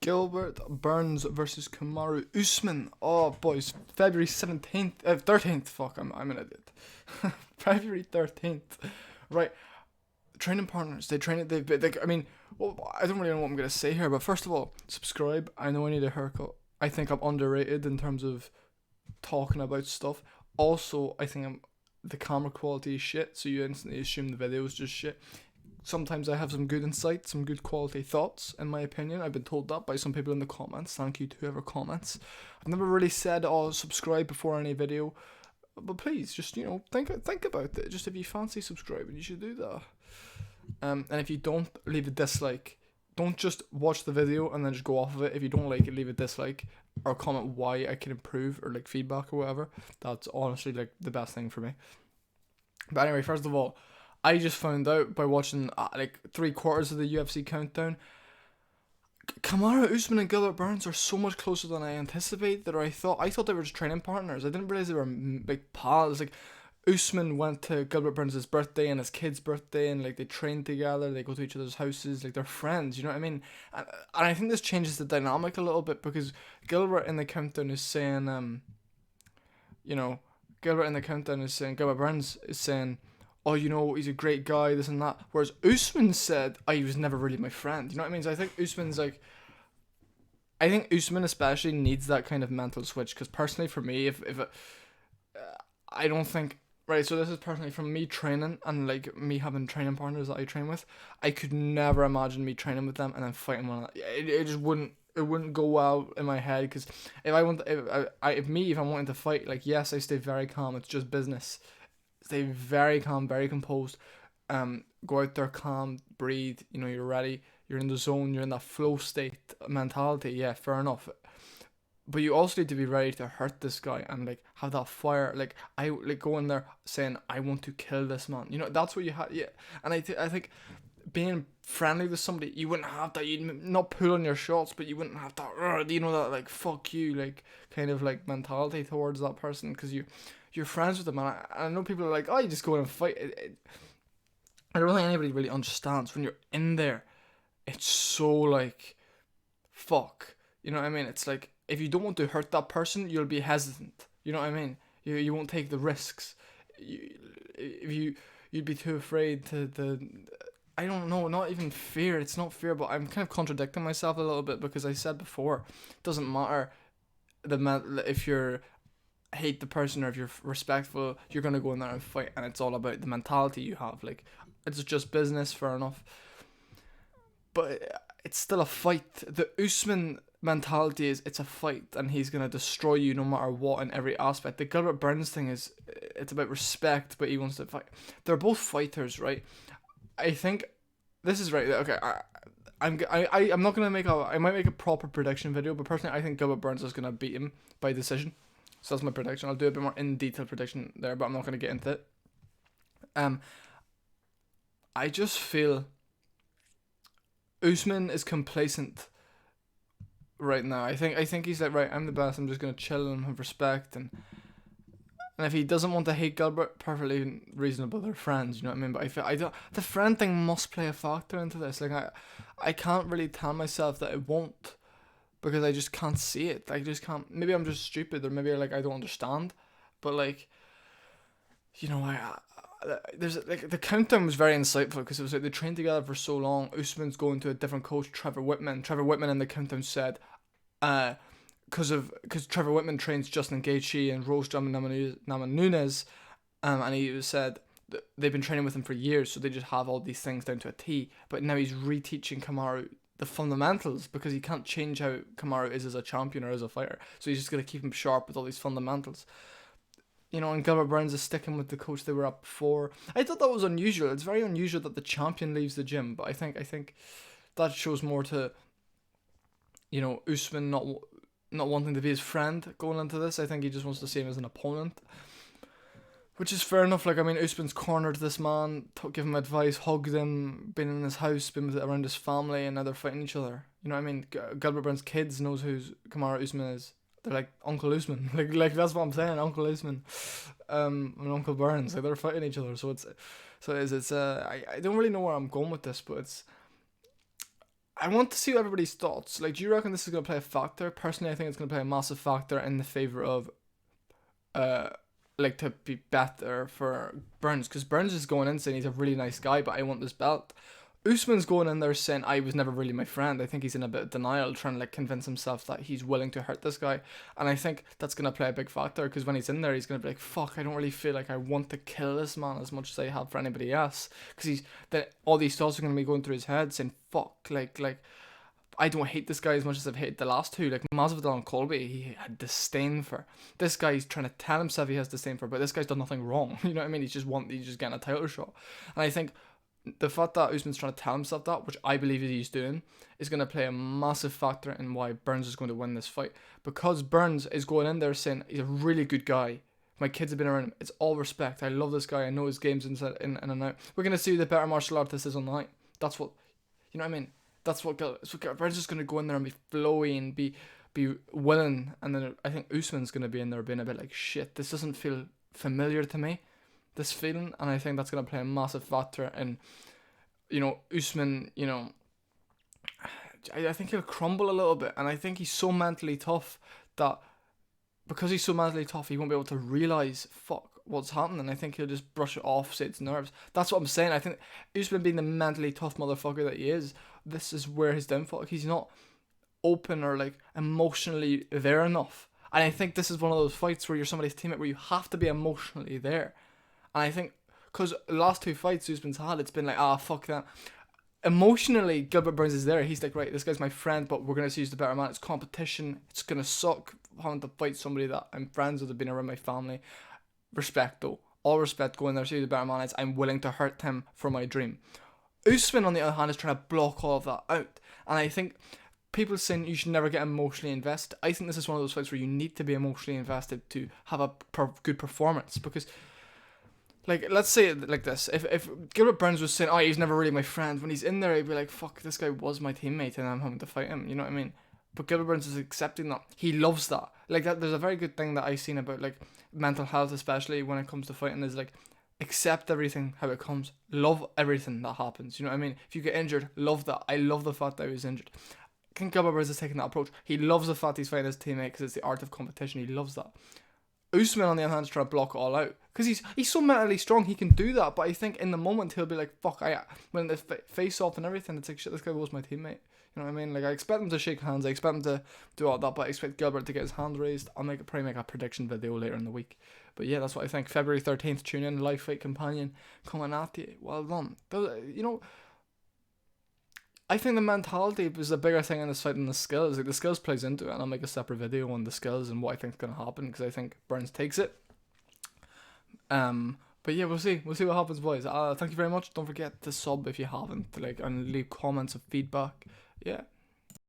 Gilbert Burns versus Kamaru Usman. Oh, boys, February 17th, 13th. Fuck, I'm an idiot. February 13th. Right. Training partners. I mean, well, I don't really know what I'm going to say here, but first of all, subscribe. I know I need a haircut. I think I'm underrated in terms of talking about stuff. Also, I think the camera quality is shit, so you instantly assume the video is just shit. Sometimes I have some good insight, some good quality thoughts, in my opinion. I've been told that by some people in the comments. Thank you to whoever comments. I've never really said, oh, subscribe before any video. But please, just, think about it. Just if you fancy subscribing, you should do that. And if you don't, leave a dislike. Don't just watch the video and then just go off of it. If you don't like it, leave a dislike. Or comment why I can improve, or feedback or whatever. That's honestly the best thing for me. But anyway, first of all, I just found out by watching 3/4 of the UFC countdown, Kamaru Usman and Gilbert Burns are so much closer than I anticipated, or I thought they were just training partners. I didn't realize they were pals. Usman went to Gilbert Burns' birthday and his kid's birthday, and they train together, they go to each other's houses, they're friends, you know what I mean? And I think this changes the dynamic a little bit, because Gilbert in the countdown is saying, Gilbert Burns is saying, oh, he's a great guy, this and that. Whereas Usman said, oh, he was never really my friend. You know what I mean? So I think Usman especially needs that kind of mental switch. Because personally, for me, I don't think, right, so this is personally from me training and me having training partners that I train with. I could never imagine me training with them and then fighting one another. It just wouldn't. It wouldn't go well in my head, because if I'm wanting to fight, yes, I stay very calm. It's just business. Stay very calm, very composed. Go out there calm, breathe. You're ready. You're in the zone. You're in that flow state mentality. Yeah, fair enough. But you also need to be ready to hurt this guy and have that fire. I go in there saying, I want to kill this man. That's what you have. Yeah, and I think being friendly with somebody, you wouldn't have that. You'd not pull on your shots, but you wouldn't have that. That fuck you kind of mentality towards that person, because you're friends with them. And I know people are like, oh, you just go in and fight. I don't think anybody really understands when you're in there. It's so fuck. You know what I mean? It's if you don't want to hurt that person, you'll be hesitant. You know what I mean? You won't take the risks. You'd be too afraid to I don't know, not even fear. It's not fear, but I'm kind of contradicting myself a little bit, because I said before, it doesn't matter if you're hate the person or if you're respectful, you're gonna go in there and fight, and it's all about the mentality you have. It's just business, fair enough, but it's still a fight. The Usman mentality is, it's a fight, and he's gonna destroy you no matter what in every aspect. The Gilbert Burns thing is, it's about respect, but he wants to fight. They're both fighters, right? I think this is right. Okay, I'm not gonna I might make a proper prediction video, but personally, I think Gilbert Burns is gonna beat him by decision. So that's my prediction. I'll do a bit more in detail prediction there, but I'm not gonna get into it. I just feel Usman is complacent right now. I think he's right, I'm the best. I'm just gonna chill and have respect, and if he doesn't want to hate Gilbert, perfectly reasonable. They're friends, you know what I mean? But I don't. The friend thing must play a factor into this. I can't really tell myself that it won't, because I just can't see it. I just can't. Maybe I'm just stupid, or maybe I don't understand. But there's the countdown was very insightful, because it was they trained together for so long. Usman's going to a different coach, Trevor Whitman. Trevor Whitman in the countdown said, because Trevor Whitman trains Justin Gaethje and Rose Namajunas, and he said that they've been training with him for years, so they just have all these things down to a T. But now he's reteaching Kamaru the fundamentals, because he can't change how Kamaru is as a champion or as a fighter. So he's just gonna keep him sharp with all these fundamentals. And Gilbert Burns is sticking with the coach they were at before. I thought that was unusual. It's very unusual that the champion leaves the gym, but I think that shows more to Usman not wanting to be his friend going into this. I think he just wants to see him as an opponent, which is fair enough. Usman's cornered this man, give him advice, hugged him, been in his house, been around his family, and now they're fighting each other. You know what I mean? Gilbert Burns' kids knows who Kamaru Usman is. They're like Uncle Usman, that's what I'm saying, Uncle Usman, and Uncle Burns. They're fighting each other. So I don't really know where I'm going with this, but I want to see everybody's thoughts. Like, do you reckon this is going to play a factor? Personally, I think it's going to play a massive factor in the favor of, uh, like, to be better for Burns, because Burns is going in saying he's a really nice guy, but I want this belt. Usman's going in there saying I was never really my friend. I think he's in a bit of denial, trying to like convince himself that he's willing to hurt this guy, and I think that's gonna play a big factor because when he's in there, he's gonna be like, "Fuck, I don't really feel like I want to kill this man as much as I have for anybody else," because he's that all these thoughts are gonna be going through his head, saying, "Fuck, like I don't hate this guy as much as I've hated the last two. Like Masvidal and Colby, he had disdain for. This guy, he's trying to tell himself he has disdain for, but this guy's done nothing wrong. You know what I mean? He's just getting a title shot, and I think the fact that Usman's trying to tell himself that, which I believe he's doing, is going to play a massive factor in why Burns is going to win this fight. Because Burns is going in there saying he's a really good guy. My kids have been around him. It's all respect. I love this guy. I know his games in and out. We're going to see who the better martial artist is on the night. That's what, you know what I mean? That's what Burns is going to go in there and be flowy and be willing. And then I think Usman's going to be in there being a bit like, shit, this doesn't feel familiar to me, this feeling, and I think that's going to play a massive factor in, Usman, I think he'll crumble a little bit, and I think he's so mentally tough that because he's so mentally tough, he won't be able to realise, fuck, what's happening. I think he'll just brush it off, say it's nerves. That's what I'm saying. I think Usman being the mentally tough motherfucker that he is, this is where his downfall, he's not open or like emotionally there enough. And I think this is one of those fights where you're somebody's teammate where you have to be emotionally there. And I think, because the last two fights Usman's had, it's been like, fuck that. Emotionally, Gilbert Burns is there. He's like, right, this guy's my friend, but we're going to see who's the better man. It's competition. It's going to suck having to fight somebody that I'm friends with, have been around my family. Respect, though. All respect, going there, see who the better man is. I'm willing to hurt him for my dream. Usman, on the other hand, is trying to block all of that out. And I think people saying you should never get emotionally invested. I think this is one of those fights where you need to be emotionally invested to have a good performance, because like, let's say it like this. If Gilbert Burns was saying, he's never really my friend, when he's in there, he'd be like, fuck, this guy was my teammate and I'm having to fight him. You know what I mean? But Gilbert Burns is accepting that. He loves that. Like, that. There's a very good thing that I've seen about, like, mental health, especially when it comes to fighting, is, like, accept everything how it comes. Love everything that happens. You know what I mean? If you get injured, love that. I love the fact that I was injured. I think Gilbert Burns is taking that approach. He loves the fact he's fighting his teammate because it's the art of competition. He loves that. Usman, on the other hand, is trying to block it all out because he's so mentally strong, he can do that. But I think in the moment he'll be like, "Fuck!" When the face off and everything, it's like, "Shit, this guy was my teammate." You know what I mean? Like, I expect him to shake hands, I expect him to do all that, but I expect Gilbert to get his hand raised. I'll probably make a prediction video later in the week. But yeah, that's what I think. February 13th, tune in, live fight companion coming at you. Well done. I think the mentality is a bigger thing in this fight than the skills. Like, the skills plays into it, and I'll make a separate video on the skills and what I think is going to happen, because I think Burns takes it. But yeah, we'll see what happens, boys. Thank you very much. Don't forget to sub if you haven't, and leave comments of feedback. Yeah.